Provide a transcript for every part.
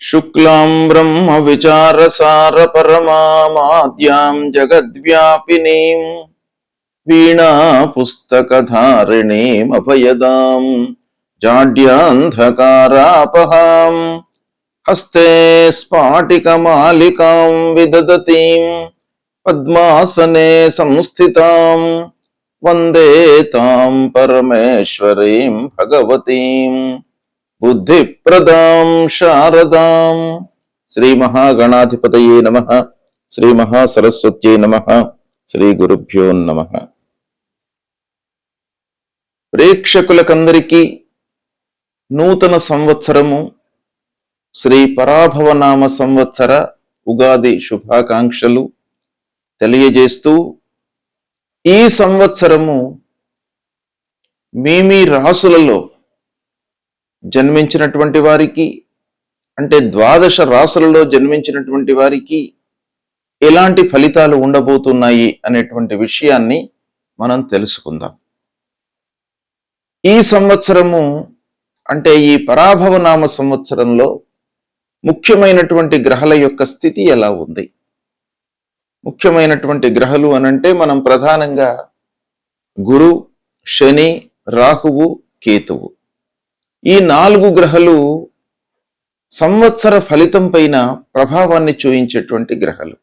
శుక్లాం బ్రహ్మ విచారసార పరమాద్యాం జగద్వ్యాపినీం వీణా పుస్తకధారిణీం అభయదాం జాడ్యాంధకారాపహాం హస్తే స్ఫాటికమాలికాం విదదతీం పద్మాసనే సంస్థితాం వందే తాం పరమేశ్వరీం భగవతీం బుద్ధిప్రదాం శారదాం. శ్రీ మహాగణాధిపతయే నమః. శ్రీ మహాసరస్వత్యై నమః. శ్రీ గురుభ్యో నమః. ప్రేక్షకులకందరికీ నూతన సంవత్సరము శ్రీ పరాభవనామ సంవత్సర ఉగాది శుభాకాంక్షలు తెలియజేస్తూ, ఈ సంవత్సరము మీ రాసులలో జన్మించినటువంటి వారికి, అంటే ద్వాదశ రాసులలో జన్మించినటువంటి వారికి ఎలాంటి ఫలితాలు ఉండబోతున్నాయి అనేటువంటి విషయాన్ని మనం తెలుసుకుందాం. ఈ సంవత్సరము అంటే ఈ పరాభవనామ సంవత్సరంలో ముఖ్యమైనటువంటి గ్రహాల యొక్క స్థితి ఎలా ఉంది? ముఖ్యమైనటువంటి గ్రహాలు అనంటే మనం ప్రధానంగా గురు, శని, రాహువు, కేతువు, ఈ 4 గ్రహాలు సంవత్సర ఫలితం పైన ప్రభావాన్ని చూయించేటువంటి గ్రహాలు.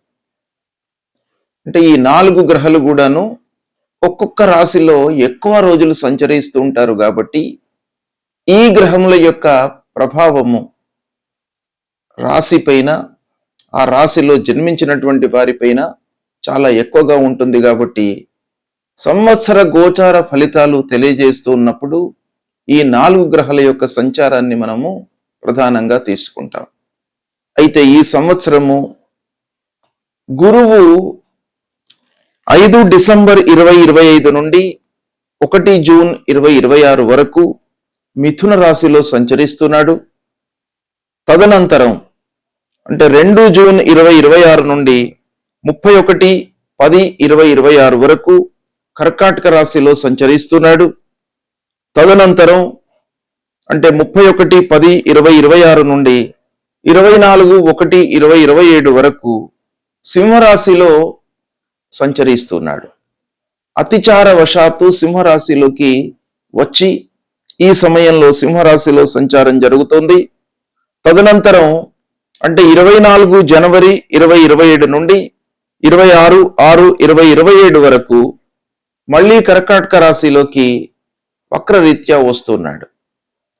అంటే ఈ 4 గ్రహాలు కూడాను ఒక్కొక్క రాశిలో ఎక్కువ రోజులు సంచరిస్తూ ఉంటారు కాబట్టి ఈ గ్రహముల యొక్క ప్రభావము రాశి పైన, ఆ రాశిలో జన్మించినటువంటి వారిపైన చాలా ఎక్కువగా ఉంటుంది. కాబట్టి సంవత్సర గోచార ఫలితాలు తెలియజేస్తూ ఉన్నప్పుడు ఈ 4 గ్రహాల యొక్క సంచారాన్ని మనము ప్రధానంగా తీసుకుంటాం. అయితే ఈ సంవత్సరము గురువు 5 డిసెంబర్ 2025 నుండి 1 జూన్ 2026 వరకు మిథున రాశిలో సంచరిస్తున్నాడు. తదనంతరం అంటే 2 జూన్ 2026 నుండి 31/10/2026 వరకు కర్కాటక రాశిలో సంచరిస్తున్నాడు. తదనంతరం అంటే 31/10/2026 నుండి 24/1/2027 వరకు సింహరాశిలో సంచరిస్తున్నాడు. అతిచార వశాత్తు సింహరాశిలోకి వచ్చి ఈ సమయంలో సింహరాశిలో సంచారం జరుగుతోంది. తదనంతరం అంటే 24 జనవరి 2027 నుండి 26/6/2027 వరకు మళ్ళీ కర్కాటక రాశిలోకి వక్రరీత్యా వస్తున్నాడు.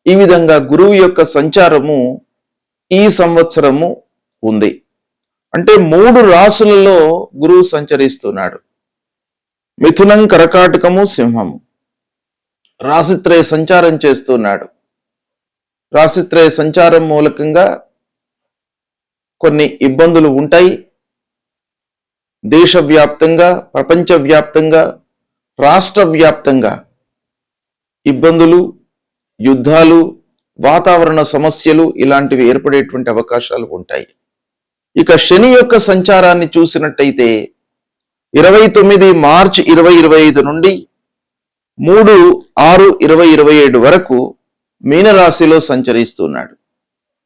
ఈ విధంగా గురువు యొక్క సంచారము ఈ సంవత్సరము ఉంది. అంటే 3 రాశులలో గురువు సంచరిస్తున్నాడు. మిథునం, కర్కాటకము, సింహము రాశిత్రయ సంచారం చేస్తున్నాడు. రాశిత్రయ సంచారం మూలకంగా కొన్ని ఇబ్బందులు ఉంటాయి. దేశవ్యాప్తంగా, ప్రపంచవ్యాప్తంగా, రాష్ట్ర వ్యాప్తంగా ఇబ్బందులు, యుద్ధాలు, వాతావరణ సమస్యలు ఇలాంటివి ఏర్పడేటువంటి అవకాశాలు ఉంటాయి. ఇక శని యొక్క సంచారాన్ని చూసినట్టయితే 29 మార్చి 2025 నుండి 3/6/2027 వరకు మీనరాశిలో సంచరిస్తున్నాడు.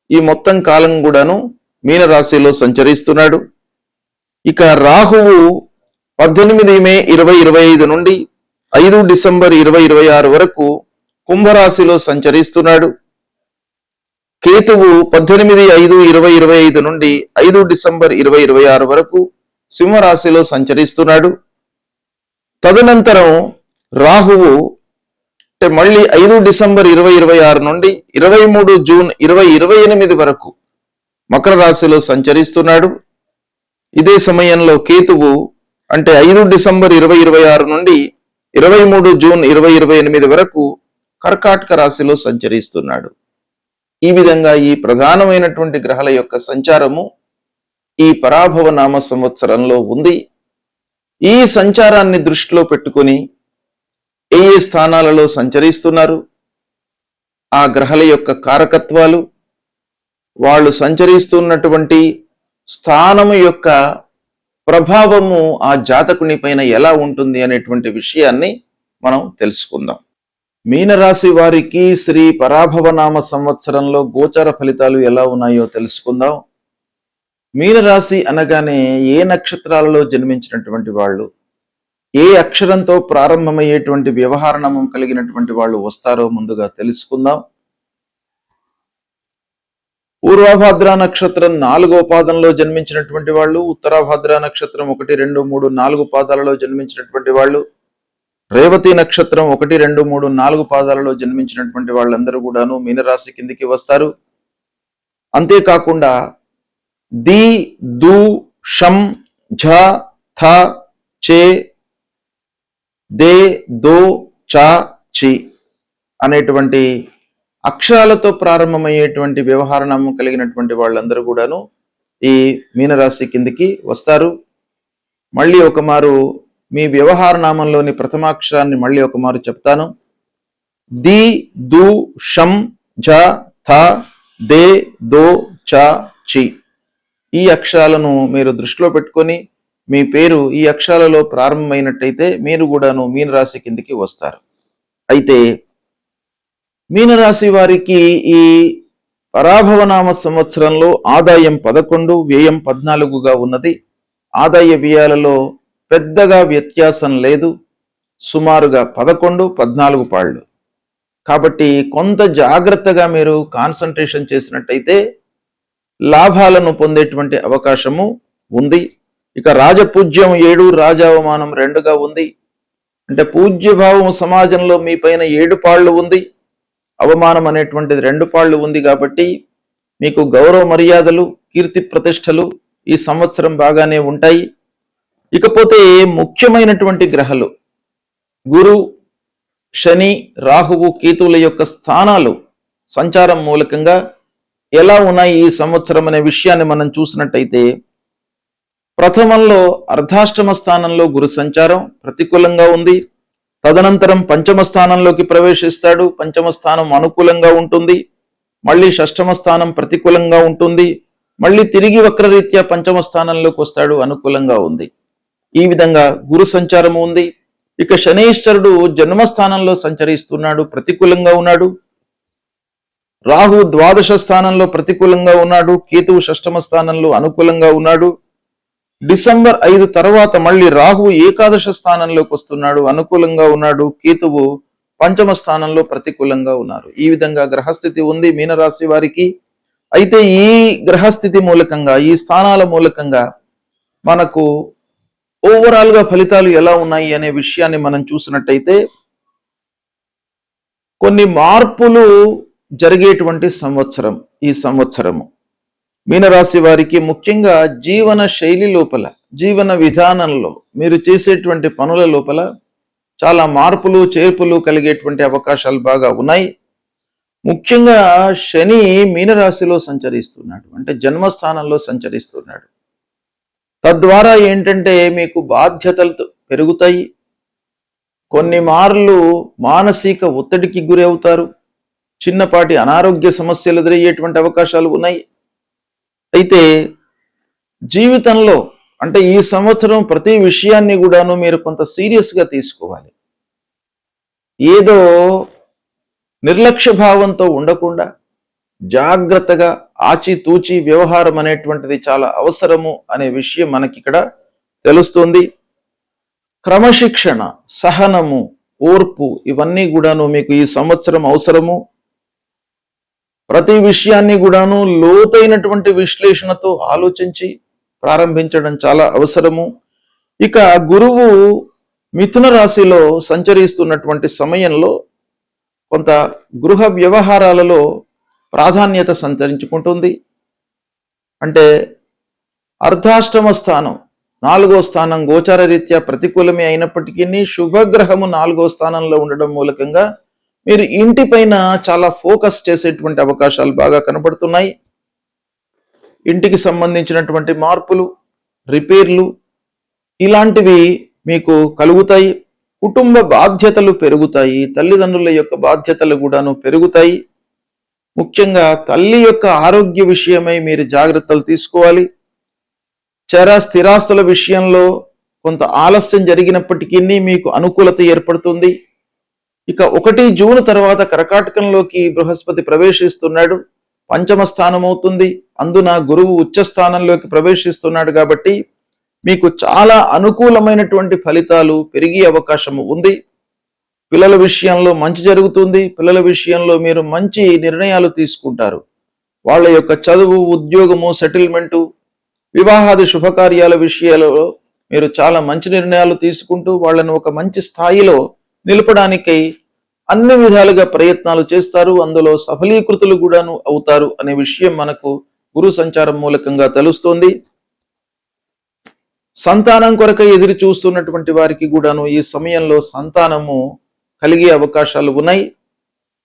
ఈ మొత్తం కాలం కూడాను మీనరాశిలో సంచరిస్తున్నాడు. ఇక రాహువు 18 మే 2025 నుండి 5 డిసెంబర్ 2026 వరకు కుంభరాశిలో సంచరిస్తున్నాడు. కేతువు 18/5/2025 నుండి 5 డిసెంబర్ 2026 వరకు సింహరాశిలో సంచరిస్తున్నాడు. తదనంతరం రాహువు అంటే మళ్ళీ 5 డిసెంబర్ 2026 నుండి 23 జూన్ 2028 వరకు మకర రాశిలో సంచరిస్తున్నాడు. ఇదే సమయంలో కేతువు అంటే 5 డిసెంబర్ 2026 నుండి 23 జూన్ 2028 వరకు కర్కాటక రాశిలో సంచరిస్తున్నాడు. ఈ విధంగా ఈ ప్రధానమైనటువంటి గ్రహాల యొక్క సంచారము ఈ పరాభవనామ సంవత్సరంలో ఉంది. ఈ సంచారాన్ని దృష్టిలో పెట్టుకొని ఏ స్థానాలలో సంచరిస్తున్నారు, ఆ గ్రహాల యొక్క కారకత్వాలు, వాళ్ళు సంచరిస్తున్నటువంటి స్థానము యొక్క ప్రభావము ఆ జాతకుని పైన ఎలా ఉంటుంది అనేటువంటి విషయాన్ని మనం తెలుసుకుందాం. మీనరాశి వారికి శ్రీ పరాభవనామ సంవత్సరంలో గోచర ఫలితాలు ఎలా ఉన్నాయో తెలుసుకుందాం. మీనరాశి అనగానే ఏ నక్షత్రాలలో జన్మించినటువంటి వాళ్ళు, ఏ అక్షరంతో ప్రారంభమయ్యేటువంటి వ్యవహార నామం కలిగినటువంటి వాళ్ళు వస్తారో ముందుగా తెలుసుకుందాం. పూర్వభాద్ర నక్షత్రం 4వ పాదంలో జన్మించినటువంటి వాళ్ళు, ఉత్తరాభాద్ర నక్షత్రం 1, 2, 3, 4 పాదాలలో జన్మించినటువంటి వాళ్ళు, రేవతి నక్షత్రం 1, 2, 3, 4 పాదాలలో జన్మించినటువంటి వాళ్ళందరూ కూడాను మీనరాశి కిందికి వస్తారు. అంతేకాకుండా ది, దు, షం, ఝ, థ, చే, దే, దో, చ, చి అనేటువంటి అక్షరాలతో ప్రారంభమయ్యేటువంటి వ్యవహార నామం కలిగినటువంటి వాళ్ళందరూ కూడాను ఈ మీనరాశి కిందికి వస్తారు. మళ్ళీ ఒకమారు మీ వ్యవహార నామంలోని ప్రథమాక్షరాన్ని మళ్ళీ ఒకమారు చెప్తాను. ది, దు, షం, ఝ, థ, దే, దో, చ, చి ఈ అక్షరాలను మీరు దృష్టిలో పెట్టుకొని మీ పేరు ఈ అక్షరాలలో ప్రారంభమైనట్టయితే మీరు కూడాను మీనరాశి కిందికి వస్తారు. అయితే మీనరాశి వారికి ఈ పరాభవనామ సంవత్సరంలో ఆదాయం 11, వ్యయం 14గా ఉన్నది. ఆదాయ వ్యయాలలో పెద్దగా వ్యత్యాసం లేదు, సుమారుగా 11, 14 పాళ్ళు. కాబట్టి కొంత జాగ్రత్తగా మీరు కాన్సన్ట్రేషన్ చేసినట్టయితే లాభాలను పొందేటువంటి అవకాశము ఉంది. ఇక రాజపూజ్యం 7, రాజావమానం 2గా ఉంది. అంటే పూజ్యభావం సమాజంలో మీ పైన 7 పాళ్ళు ఉంది, అవమానం అనేటువంటిది 2 పాళ్ళు ఉంది. కాబట్టి మీకు గౌరవ మర్యాదలు, కీర్తి ప్రతిష్టలు ఈ సంవత్సరం బాగానే ఉంటాయి. ఇకపోతే ముఖ్యమైనటువంటి గ్రహాలు గురు, శని, రాహువు, కేతువుల యొక్క స్థానాలు సంచారం మూలకంగా ఎలా ఉన్నాయి ఈ సంవత్సరం అనే విషయాన్ని మనం చూసినట్టయితే, ప్రథమంలో అర్ధాష్టమ స్థానంలో గురు సంచారం ప్రతికూలంగా ఉంది. తదనంతరం పంచమ స్థానంలోకి ప్రవేశిస్తాడు, పంచమ స్థానం అనుకూలంగా ఉంటుంది. మళ్ళీ షష్టమ స్థానం ప్రతికూలంగా ఉంటుంది. మళ్ళీ తిరిగి వక్రరీత్యా పంచమ స్థానంలోకి వస్తాడు, అనుకూలంగా ఉంది. ఈ విధంగా గురు సంచారము ఉంది. ఇక శనీశ్వరుడు జన్మస్థానంలో సంచరిస్తున్నాడు, ప్రతికూలంగా ఉన్నాడు. రాహు ద్వాదశ స్థానంలో ప్రతికూలంగా ఉన్నాడు, కేతువు షష్టమ స్థానంలో అనుకూలంగా ఉన్నాడు. డిసెంబర్ 5 తర్వాత మళ్ళీ రాహువు ఏకాదశ స్థానంలోకి వస్తున్నాడు, అనుకూలంగా ఉన్నాడు. కేతువు పంచమ స్థానంలో ప్రతికూలంగా ఉన్నారు. ఈ విధంగా గ్రహస్థితి ఉంది మీనరాశి వారికి. అయితే ఈ గ్రహస్థితి మూలకంగా, ఈ స్థానాల మూలకంగా మనకు ఓవరాల్ గా ఫలితాలు ఎలా ఉన్నాయి అనే విషయాన్ని మనం చూసినట్టయితే, కొన్ని మార్పులు జరిగేటువంటి సంవత్సరం ఈ సంవత్సరము. మీనరాశి వారికి ముఖ్యంగా జీవన శైలి లోపల, జీవన విధానంలో, మీరు చేసేటువంటి పనుల లోపల చాలా మార్పులు చేర్పులు కలిగేటువంటి అవకాశాలు బాగా ఉన్నాయి. ముఖ్యంగా శని మీనరాశిలో సంచరిస్తున్నాడు, అంటే జన్మస్థానంలో సంచరిస్తున్నాడు. తద్వారా ఏంటంటే మీకు బాధ్యతలు పెరుగుతాయి. కొన్ని మార్లు మానసిక ఒత్తిడికి గురి అవుతారు. చిన్నపాటి అనారోగ్య సమస్యలు ఎదురయ్యేటువంటి అవకాశాలు ఉన్నాయి. అయితే జీవితంలో, అంటే ఈ సంవత్సరం ప్రతి విషయాన్ని కూడాను మీరు కొంత సీరియస్గా తీసుకోవాలి. ఏదో నిర్లక్ష్య భావంతో ఉండకుండా జాగ్రత్తగా ఆచితూచి వ్యవహారం అనేటువంటిది చాలా అవసరము అనే విషయం మనకి ఇక్కడ తెలుస్తుంది. క్రమశిక్షణ, సహనము, ఓర్పు ఇవన్నీ కూడాను మీకు ఈ సంవత్సరం అవసరము. ప్రతి విషయాన్ని కూడాను లోతైనటువంటి విశ్లేషణతో ఆలోచించి ప్రారంభించడం చాలా అవసరము. ఇక గురువు మిథున రాశిలో సంచరిస్తున్నటువంటి సమయంలో కొంత గృహ వ్యవహారాలలో ప్రాధాన్యత సంతరించుకుంటుంది. అంటే అర్ధాష్టమ స్థానం 4వ స్థానం గోచార రీత్యా ప్రతికూలమే అయినప్పటికీ శుభగ్రహము 4వ స్థానంలో ఉండడం మూలకంగా మీరు ఇంటిపైన చాలా ఫోకస్ చేసేటువంటి అవకాశాలు బాగా కనబడుతున్నాయి. ఇంటికి సంబంధించినటువంటి మార్పులు, రిపేర్లు ఇలాంటివి మీకు కలుగుతాయి. కుటుంబ బాధ్యతలు పెరుగుతాయి, తల్లిదండ్రుల యొక్క బాధ్యతలు కూడాను పెరుగుతాయి. ముఖ్యంగా తల్లి యొక్క ఆరోగ్య విషయమై మీరు జాగ్రత్తలు తీసుకోవాలి. స్థిరాస్తుల విషయంలో కొంత ఆలస్యం జరిగినప్పటికీ మీకు అనుకూలత ఏర్పడుతుంది. ఇక 1 జూన్ తర్వాత కర్కాటకంలోకి బృహస్పతి ప్రవేశిస్తున్నాడు. పంచమ స్థానం అవుతుంది. అందున గురువు ఉచ్చ స్థానంలోకి ప్రవేశిస్తున్నాడు కాబట్టి మీకు చాలా అనుకూలమైనటువంటి ఫలితాలు పెరిగే అవకాశం ఉంది. పిల్లల విషయంలో మంచి జరుగుతుంది. పిల్లల విషయంలో మీరు మంచి నిర్ణయాలు తీసుకుంటారు. వాళ్ళ యొక్క చదువు, ఉద్యోగము, సెటిల్మెంటు, వివాహాది శుభకార్యాల విషయాలలో మీరు చాలా మంచి నిర్ణయాలు తీసుకుంటూ వాళ్ళను ఒక మంచి స్థాయిలో నిలపడానికై అన్ని విధాలుగా ప్రయత్నాలు చేస్తారు. అందులో సఫలీకృతులు కూడాను అవుతారు అనే విషయం మనకు గురు సంచారం మూలకంగా తెలుస్తోంది. సంతానం కొరకై ఎదురు చూస్తున్నటువంటి వారికి కూడాను ఈ సమయంలో సంతానము కలిగే అవకాశాలు ఉన్నాయి.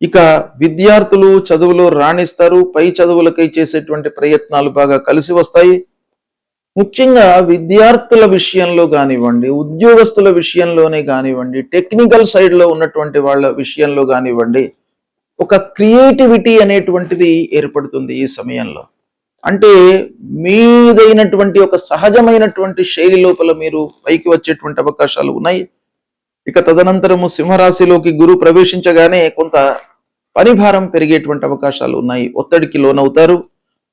ఇక విద్యార్థులు చదువులో రాణిస్తారు. పై చదువులకై చేసేటువంటి ప్రయత్నాలు బాగా కలిసి వస్తాయి. ముఖ్యంగా విద్యార్థుల విషయంలో కానివ్వండి, ఉద్యోగస్తుల విషయంలోనే కానివ్వండి, టెక్నికల్ సైడ్లో ఉన్నటువంటి వాళ్ళ విషయంలో కానివ్వండి, ఒక క్రియేటివిటీ అనేటువంటిది ఏర్పడుతుంది ఈ సమయంలో. అంటే మీదైనటువంటి ఒక సహజమైనటువంటి శైలి లోపల మీరు పైకి వచ్చేటువంటి అవకాశాలు ఉన్నాయి. ఇక తదనంతరము సింహరాశిలోకి గురు ప్రవేశించగానే కొంత పనిభారం పెరిగేటువంటి అవకాశాలు ఉన్నాయి. ఒత్తిడికి లోనవుతారు.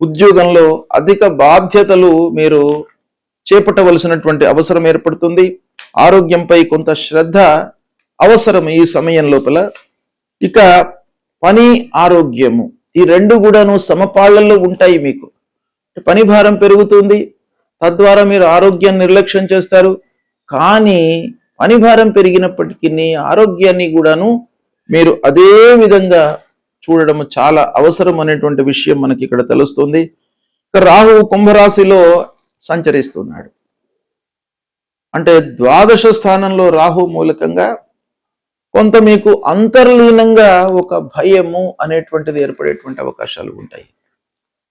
ఉద్యోగంలో అధిక బాధ్యతలు మీరు చేపట్టవలసినటువంటి అవసరం ఏర్పడుతుంది. ఆరోగ్యంపై కొంత శ్రద్ధ అవసరం ఈ సమయం లోపల. ఇక పని, ఆరోగ్యము ఈ రెండు కూడాను సమపాళ్లలో ఉంటాయి. మీకు పని భారం పెరుగుతుంది, తద్వారా మీరు ఆరోగ్యాన్ని నిర్లక్ష్యం చేస్తారు. కానీ పని భారం పెరిగినప్పటికీ ఆరోగ్యాన్ని కూడాను మీరు అదే విధంగా చూడడం చాలా అవసరం అనేటువంటి విషయం మనకి ఇక్కడ తెలుస్తుంది. రాహువు కుంభరాశిలో సంచరిస్తున్నాడు. అంటే ద్వాదశ స్థానంలో రాహు మూలకంగా కొంత మీకు అంతర్లీనంగా ఒక భయము అనేటువంటిది ఏర్పడేటువంటి అవకాశాలు ఉంటాయి.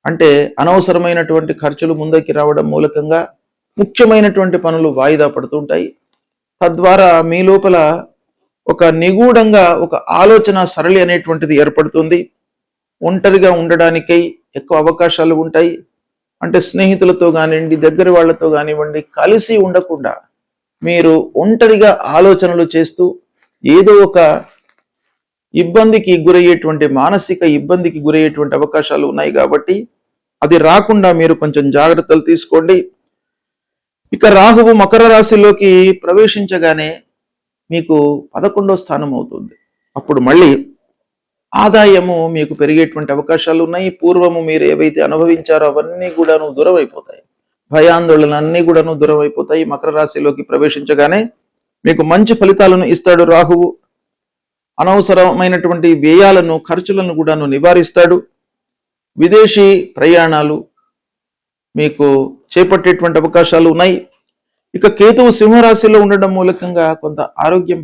అంటే అనవసరమైనటువంటి ఖర్చులు ముందుకి రావడం మూలకంగా ముఖ్యమైనటువంటి పనులు వాయిదా పడుతుంటాయి. తద్వారా మీ లోపల ఒక నిగూఢంగా ఒక ఆలోచన సరళి అనేటువంటిది ఏర్పడుతుంది. ఒంటరిగా ఉండడానికై ఎక్కువ అవకాశాలు ఉంటాయి. అంటే స్నేహితులతో కానివ్వండి, దగ్గర వాళ్ళతో కానివ్వండి, కలిసి ఉండకుండా మీరు ఒంటరిగా ఆలోచనలు చేస్తూ ఏదో ఒక ఇబ్బందికి గురయ్యేటువంటి, మానసిక ఇబ్బందికి గురయ్యేటువంటి అవకాశాలు ఉన్నాయి. కాబట్టి అది రాకుండా మీరు కొంచెం జాగ్రత్తలు తీసుకోండి. ఇక రాహువు మకర రాశిలోకి ప్రవేశించగానే మీకు 11వ స్థానం అవుతుంది. అప్పుడు మళ్ళీ ఆదాయము మీకు పెరిగేటువంటి అవకాశాలు ఉన్నాయి. పూర్వము మీరు ఏవైతే అనుభవించారో అవన్నీ కూడాను దూరం అయిపోతాయి. భయాందోళన అన్నీ కూడాను దూరం అయిపోతాయి. మకర రాశిలోకి ప్రవేశించగానే మీకు మంచి ఫలితాలను ఇస్తాడు రాహువు. అనవసరమైనటువంటి వ్యయాలను, ఖర్చులను కూడాను నివారిస్తాడు. విదేశీ ప్రయాణాలు మీకు చేపట్టేటువంటి అవకాశాలు ఉన్నాయి. ఇక కేతువు సింహరాశిలో ఉండడం మూలకంగా కొంత ఆరోగ్యం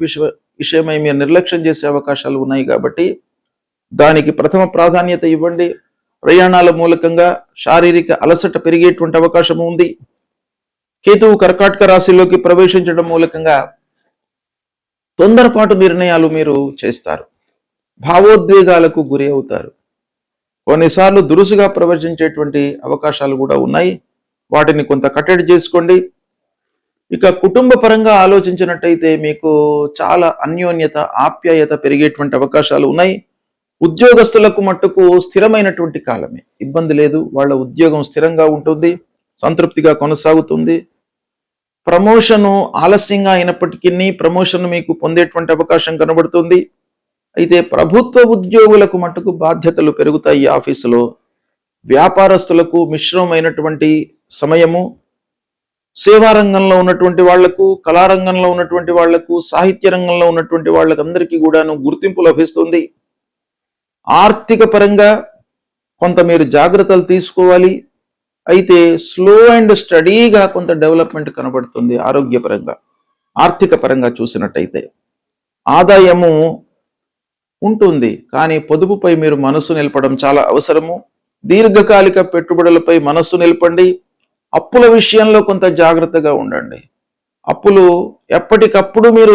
విషయమై మీరు నిర్లక్ష్యం చేసే అవకాశాలు ఉన్నాయి. కాబట్టి దానికి ప్రథమ ప్రాధాన్యత ఇవ్వండి. ప్రయాణాల మూలకంగా శారీరక అలసట పెరిగేటువంటి అవకాశం ఉంది. కేతువు కర్కాటక రాశిలోకి ప్రవేశించడం మూలకంగా తొందరపాటు నిర్ణయాలు మీరు చేస్తారు. భావోద్వేగాలకు గురి అవుతారు. కొన్నిసార్లు దురుసుగా ప్రవర్తించేటువంటి అవకాశాలు కూడా ఉన్నాయి. వాటిని కొంత కట్టడి చేసుకోండి. ఇక కుటుంబ పరంగా ఆలోచించినట్టయితే మీకు చాలా అన్యోన్యత, ఆప్యాయత పెరిగేటువంటి అవకాశాలు ఉన్నాయి. ఉద్యోగస్తులకు మట్టుకు స్థిరమైనటువంటి కాలమే, ఇబ్బంది లేదు. వాళ్ళ ఉద్యోగం స్థిరంగా ఉంటుంది, సంతృప్తిగా కొనసాగుతుంది. ప్రమోషను ఆలస్యంగా అయినప్పటికీ ప్రమోషన్ మీకు పొందేటువంటి అవకాశం కనబడుతుంది. అయితే ప్రభుత్వ ఉద్యోగులకు మట్టుకు బాధ్యతలు పెరుగుతాయి ఆఫీసులో. వ్యాపారస్తులకు మిశ్రమైనటువంటి సమయము. సేవా రంగంలో ఉన్నటువంటి వాళ్లకు, కళారంగంలో ఉన్నటువంటి వాళ్లకు, సాహిత్య రంగంలో ఉన్నటువంటి వాళ్ళకి అందరికీ కూడాను గుర్తింపు లభిస్తుంది. ఆర్థిక పరంగా కొంత మీరు జాగ్రత్తలు తీసుకోవాలి. అయితే స్లో అండ్ స్టడీగా కొంత డెవలప్మెంట్ కనబడుతుంది. ఆరోగ్యపరంగా, ఆర్థిక పరంగా చూసినట్టయితే ఆదాయము ఉంటుంది, కానీ పొదుపుపై మీరు మనస్సు నిలపడం చాలా అవసరము. దీర్ఘకాలిక పెట్టుబడులపై మనస్సు నిలపండి. అప్పుల విషయంలో కొంత జాగ్రత్తగా ఉండండి. అప్పులు ఎప్పటికప్పుడు మీరు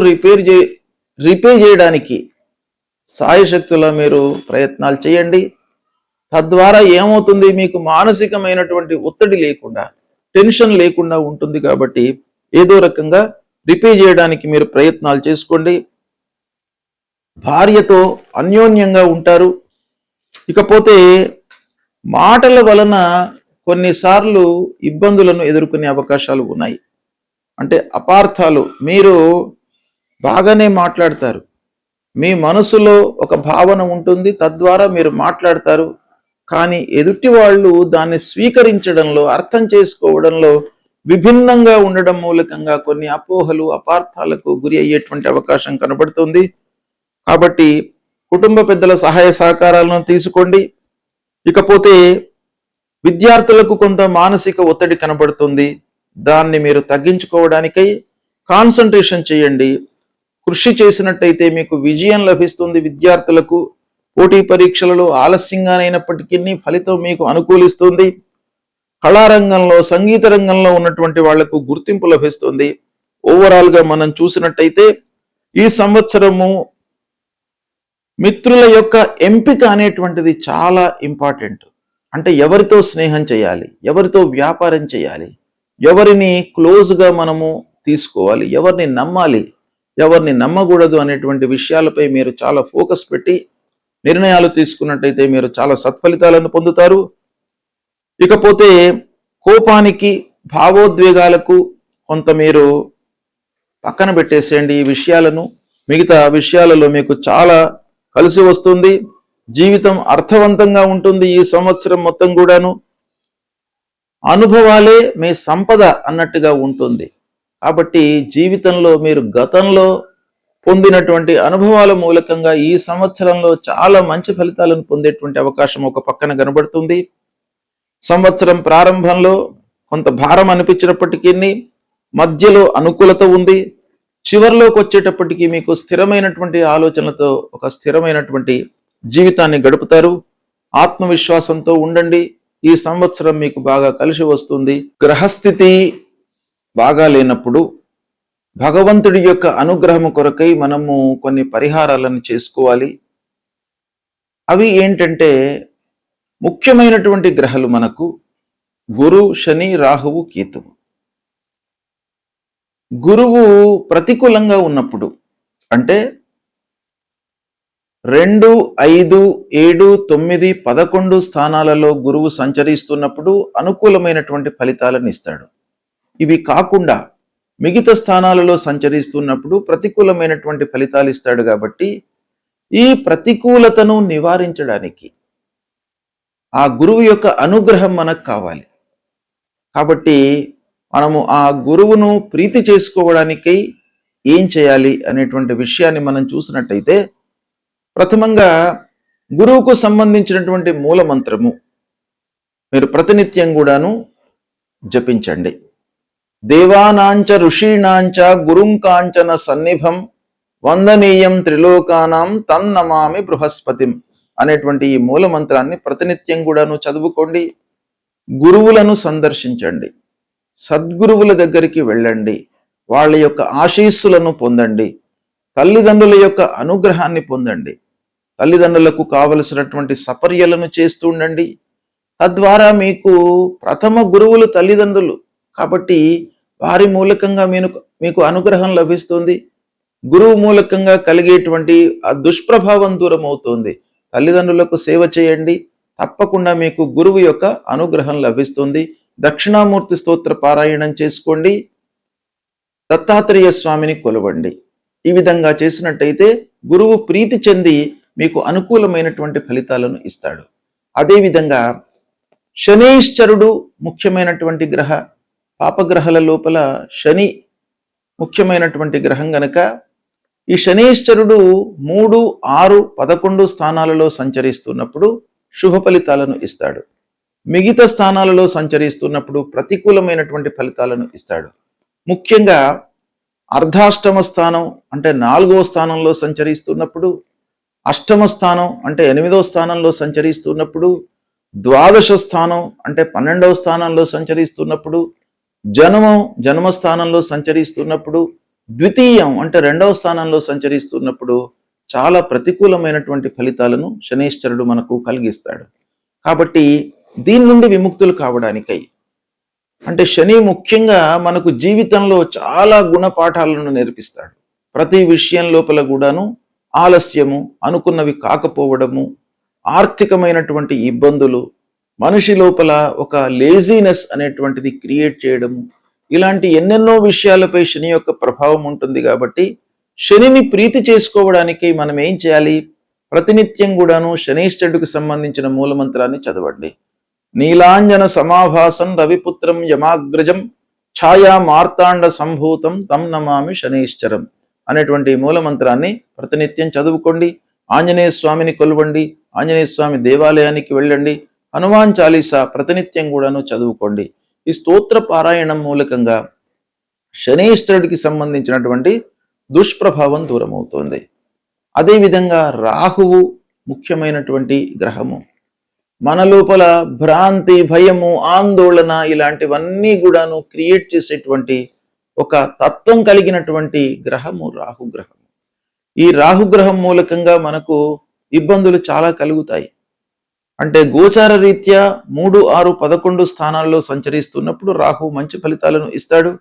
రిపే చేయడానికి సాయశక్తులా మీరు ప్రయత్నాలు చేయండి. తద్వారా ఏమవుతుంది, మీకు మానసికమైనటువంటి ఒత్తిడి లేకుండా, టెన్షన్ లేకుండా ఉంటుంది. కాబట్టి ఏదో రకంగా రిపే చేయడానికి మీరు ప్రయత్నాలు చేసుకోండి. భార్యతో అన్యోన్యంగా ఉంటారు. ఇకపోతే మాటల వలన కొన్నిసార్లు ఇబ్బందులను ఎదుర్కొనే అవకాశాలు ఉన్నాయి. అంటే అపార్థాలు. మీరు బాగానే మాట్లాడతారు, మీ మనసులో ఒక భావన ఉంటుంది, తద్వారా మీరు మాట్లాడతారు. కానీ ఎదుటి వాళ్ళు దాన్ని స్వీకరించడంలో, అర్థం చేసుకోవడంలో విభిన్నంగా ఉండడం మూలకంగా కొన్ని అపోహలు, అపార్థాలకు గురి అయ్యేటువంటి అవకాశం కనబడుతుంది. కాబట్టి కుటుంబ పెద్దల సహాయ సహకారాలను తీసుకోండి. ఇకపోతే విద్యార్థులకు కొంత మానసిక ఒత్తిడి కనబడుతుంది. దాన్ని మీరు తగ్గించుకోవడానికై కాన్సన్ట్రేషన్ చేయండి. కృషి చేసినట్టయితే మీకు విజయం లభిస్తుంది. విద్యార్థులకు పోటీ పరీక్షలలో ఆలస్యంగానైనప్పటికీ ఫలితం మీకు అనుకూలిస్తుంది. కళారంగంలో, సంగీత రంగంలో ఉన్నటువంటి వాళ్లకు గుర్తింపు లభిస్తుంది. ఓవరాల్గా మనం చూసినట్టయితే ఈ సంవత్సరము మిత్రుల యొక్క ఎంపిక అనేటువంటిది చాలా ఇంపార్టెంట్. అంటే ఎవరితో స్నేహం చేయాలి, ఎవరితో వ్యాపారం చేయాలి, ఎవరిని క్లోజ్గా మనము తీసుకోవాలి, ఎవరిని నమ్మాలి, ఎవరిని నమ్మకూడదు అనేటువంటి విషయాలపై మీరు చాలా ఫోకస్ పెట్టి నిర్ణయాలు తీసుకున్నట్టయితే మీరు చాలా సత్ఫలితాలను పొందుతారు. ఇకపోతే కోపానికి, భావోద్వేగాలకు కొంత మీరు పక్కన పెట్టేసేయండి ఈ విషయాలను. మిగతా విషయాలలో మీకు చాలా కలిసి వస్తుంది. జీవితం అర్థవంతంగా ఉంటుంది. ఈ సంవత్సరం మొత్తం కూడాను అనుభవాలే మీ సంపద అన్నట్టుగా ఉంటుంది. కాబట్టి జీవితంలో మీరు గతంలో పొందినటువంటి అనుభవాల మూలకంగా ఈ సంవత్సరంలో చాలా మంచి ఫలితాలను పొందేటువంటి అవకాశం ఒక పక్కన కనబడుతుంది. సంవత్సరం ప్రారంభంలో కొంత భారం అనిపించినప్పటికీ మధ్యలో అనుకూలత ఉంది. చివరిలోకి వచ్చేటప్పటికీ మీకు స్థిరమైనటువంటి ఆలోచనలతో ఒక స్థిరమైనటువంటి జీవితాన్ని గడుపుతారు. ఆత్మవిశ్వాసంతో ఉండండి. ఈ సంవత్సరం మీకు బాగా కలిసి వస్తుంది. గ్రహస్థితి బాగా లేనప్పుడు భగవంతుడి యొక్క అనుగ్రహం కొరకై మనము కొన్ని పరిహారాలను చేసుకోవాలి. అవి ఏంటంటే, ముఖ్యమైనటువంటి గ్రహాలు మనకు గురు, శని, రాహువు, కేతువు. గురువు ప్రతికూలంగా ఉన్నప్పుడు, అంటే 2, 5, 7, 9, 11 స్థానాలలో గురువు సంచరిస్తున్నప్పుడు అనుకూలమైనటువంటి ఫలితాలను ఇస్తాడు. ఇవి కాకుండా మిగతా స్థానాలలో సంచరిస్తున్నప్పుడు ప్రతికూలమైనటువంటి ఫలితాలు ఇస్తాడు. కాబట్టి ఈ ప్రతికూలతను నివారించడానికి ఆ గురువు యొక్క అనుగ్రహం మనకు కావాలి. కాబట్టి మనము ఆ గురువును ప్రీతి చేసుకోవడానికై ఏం చేయాలి అనేటువంటి విషయాన్ని మనం చూసినట్టయితే, ప్రథమంగా గురువుకు సంబంధించినటువంటి మూల మంత్రము మీరు ప్రతినిత్యం కూడాను జపించండి. దేవానాంచ ఋషీణాంచ గురుం కాంచన సన్నిభం వందనీయం త్రిలోకానాం తన్నమామి బృహస్పతిం అనేటువంటి ఈ మూల మంత్రాన్ని ప్రతినిత్యం కూడాను చదువుకోండి. గురువులను సందర్శించండి, సద్గురువుల దగ్గరికి వెళ్ళండి, వాళ్ళ యొక్క ఆశీస్సులను పొందండి, తల్లిదండ్రుల యొక్క అనుగ్రహాన్ని పొందండి, తల్లిదండ్రులకు కావలసినటువంటి సపర్యలను చేస్తూ ఉండండి. తద్వారా మీకు ప్రథమ గురువులు తల్లిదండ్రులు కాబట్టి వారి మూలకంగా మీకు అనుగ్రహం లభిస్తుంది. గురువు మూలకంగా కలిగేటువంటి ఆ దుష్ప్రభావం దూరం అవుతుంది. తల్లిదండ్రులకు సేవ చేయండి, తప్పకుండా మీకు గురువు యొక్క అనుగ్రహం లభిస్తుంది. దక్షిణామూర్తి స్తోత్ర పారాయణం చేసుకోండి, దత్తాత్రేయ స్వామిని కొలవండి. ఈ విధంగా చేసినట్టయితే గురువు ప్రీతి చెంది మీకు అనుకూలమైనటువంటి ఫలితాలను ఇస్తాడు. అదేవిధంగా శనీశ్వరుడు ముఖ్యమైనటువంటి గ్రహ. పాపగ్రహాల లోపల శని ముఖ్యమైనటువంటి గ్రహం గనక ఈ శనీశ్వరుడు 3, 6, 11 స్థానాలలో సంచరిస్తున్నప్పుడు శుభ ఫలితాలను ఇస్తాడు. మిగతా స్థానాలలో సంచరిస్తున్నప్పుడు ప్రతికూలమైనటువంటి ఫలితాలను ఇస్తాడు. ముఖ్యంగా అర్ధాష్టమ స్థానం అంటే 4వ స్థానంలో సంచరిస్తున్నప్పుడు, అష్టమ స్థానం అంటే 8వ స్థానంలో సంచరిస్తున్నప్పుడు, ద్వాదశ స్థానం అంటే 12వ స్థానంలో సంచరిస్తున్నప్పుడు, జన్మస్థానంలో సంచరిస్తున్నప్పుడు, ద్వితీయం అంటే 2వ స్థానంలో సంచరిస్తున్నప్పుడు చాలా ప్రతికూలమైనటువంటి ఫలితాలను శనీశ్వరుడు మనకు కలిగిస్తాడు. కాబట్టి దీని నుండి విముక్తులు కావడానికై, అంటే శని ముఖ్యంగా మనకు జీవితంలో చాలా గుణపాఠాలను నేర్పిస్తాడు. ప్రతి విషయం లోపల కూడాను ఆలస్యము, అనుకున్నవి కాకపోవడము, ఆర్థికమైనటువంటి ఇబ్బందులు, మనిషి లోపల ఒక లేజీనెస్ అనేటువంటిది క్రియేట్ చేయడము, ఇలాంటి ఎన్నెన్నో విషయాలపై శని యొక్క ప్రభావం ఉంటుంది. కాబట్టి శనిని ప్రీతి చేసుకోవడానికి మనం ఏం చేయాలి? ప్రతినిత్యం కూడాను శనైశ్చరుడికి సంబంధించిన మూలమంత్రాన్ని చదవండి. నీలాంజన సమాభాసం రవిపుత్రం యమాగ్రజం ఛాయా మార్తాండ సంభూతం తం నమామి శనైశ్చరం అనేటువంటి మూలమంత్రాన్ని ప్రతినిత్యం చదువుకోండి. ఆంజనేయ స్వామిని కొలవండి, ఆంజనేయ స్వామి దేవాలయానికి వెళ్ళండి, హనుమాన్ చాలీసా ప్రతినిత్యం కూడాను చదువుకోండి. ఈ స్తోత్ర పారాయణం మూలకంగా శనైశ్వరుడికి సంబంధించినటువంటి దుష్ప్రభావం దూరమవుతోంది. అదేవిధంగా రాహువు ముఖ్యమైనటువంటి గ్రహము. మన లోపల భ్రాంతి, భయము, ఆందోళన ఇలాంటివన్నీ కూడాను క్రియేట్ చేసేటువంటి ఒక తత్వం కలిగినటువంటి గ్రహము రాహుగ్రహం. ఈ రాహుగ్రహం మూలకంగా మనకు ఇబ్బందులు చాలా కలుగుతాయి. అంటే గోచార రీత్యా 3, 6, 11 స్థానాల్లో సంచరిస్తున్నప్పుడు రాహు మంచి ఫలితాలను ఇస్తాడు.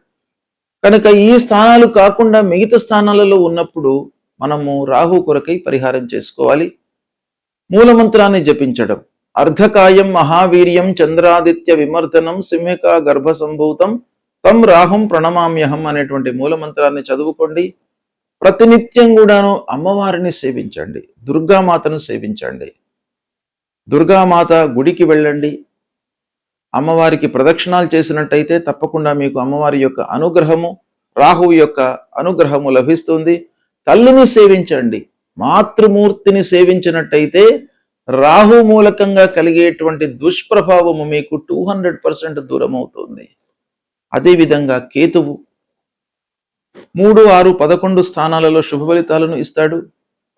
కనుక ఈ స్థానాలు కాకుండా మిగతా స్థానాలలో ఉన్నప్పుడు మనము రాహు కొరకై పరిహారం చేసుకోవాలి. మూలమంత్రాన్ని జపించడం. అర్ధకాయం మహావీర్యం చంద్రాదిత్య విమర్దనం సింహికా గర్భ సంభూతం తం రాహుం ప్రణమామ్యహం అనేటువంటి మూలమంత్రాన్ని చదువుకోండి. ప్రతినిత్యం కూడాను అమ్మవారిని సేవించండి, దుర్గామాతను సేవించండి. దుర్గామాత గుడికి వెళ్ళండి. అమ్మవారికి ప్రదక్షిణాలు చేసినట్టయితే తప్పకుండా మీకు అమ్మవారి యొక్క అనుగ్రహము, రాహువు యొక్క అనుగ్రహము లభిస్తుంది. తల్లిని సేవించండి. మాతృమూర్తిని సేవించినట్టయితే రాహు మూలకంగా కలిగేటువంటి దుష్ప్రభావము మీకు 200% దూరం అవుతుంది. అదేవిధంగా కేతువు 3, 6, 11 స్థానాలలో శుభ ఫలితాలను ఇస్తాడు.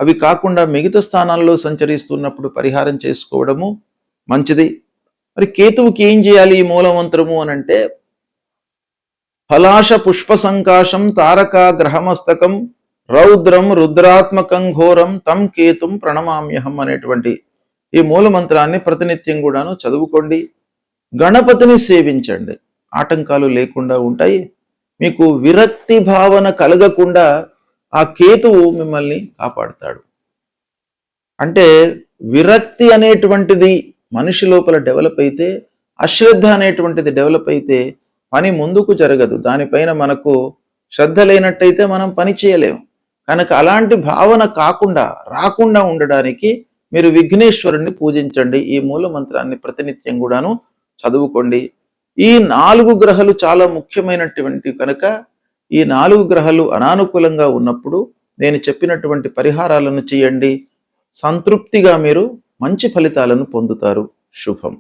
అవి కాకుండా మిగతా స్థానాల్లో సంచరిస్తున్నప్పుడు పరిహారం చేసుకోవడము మంచిది. మరి కేతువుకి ఏం చేయాలి ఈ మూలమంత్రము అనంటే, ఫలాశ పుష్ప సంకాశం తారకా గ్రహమస్తకం రౌద్రం రుద్రాత్మకం ఘోరం తం కేతుం ప్రణమామ్యహం అనేటువంటి ఈ మూలమంత్రాన్ని ప్రతినిత్యం కూడాను చదువుకోండి. గణపతిని సేవించండి. ఆటంకాలు లేకుండా ఉంటాయి. మీకు విరక్తి భావన కలగకుండా ఆ కేతువు మిమ్మల్ని కాపాడుతాడు. అంటే విరక్తి అనేటువంటిది మనిషి లోపల డెవలప్ అయితే, అశ్రద్ధ అనేటువంటిది డెవలప్ అయితే పని ముందుకు జరగదు. దానిపైన మనకు శ్రద్ధ లేనట్టయితే మనం పని చేయలేము. కనుక అలాంటి భావన రాకుండా ఉండడానికి మీరు విఘ్నేశ్వరుణ్ణి పూజించండి. ఈ మూల మంత్రాన్ని ప్రతినిత్యం కూడాను చదువుకోండి. ఈ 4 గ్రహాలు చాలా ముఖ్యమైనటువంటి కనుక ఈ 4 గ్రహాలు అనానుకూలంగా ఉన్నప్పుడు నేను చెప్పినటువంటి పరిహారాలను చేయండి. సంతృప్తిగా మీరు మంచి ఫలితాలను పొందుతారు. శుభం.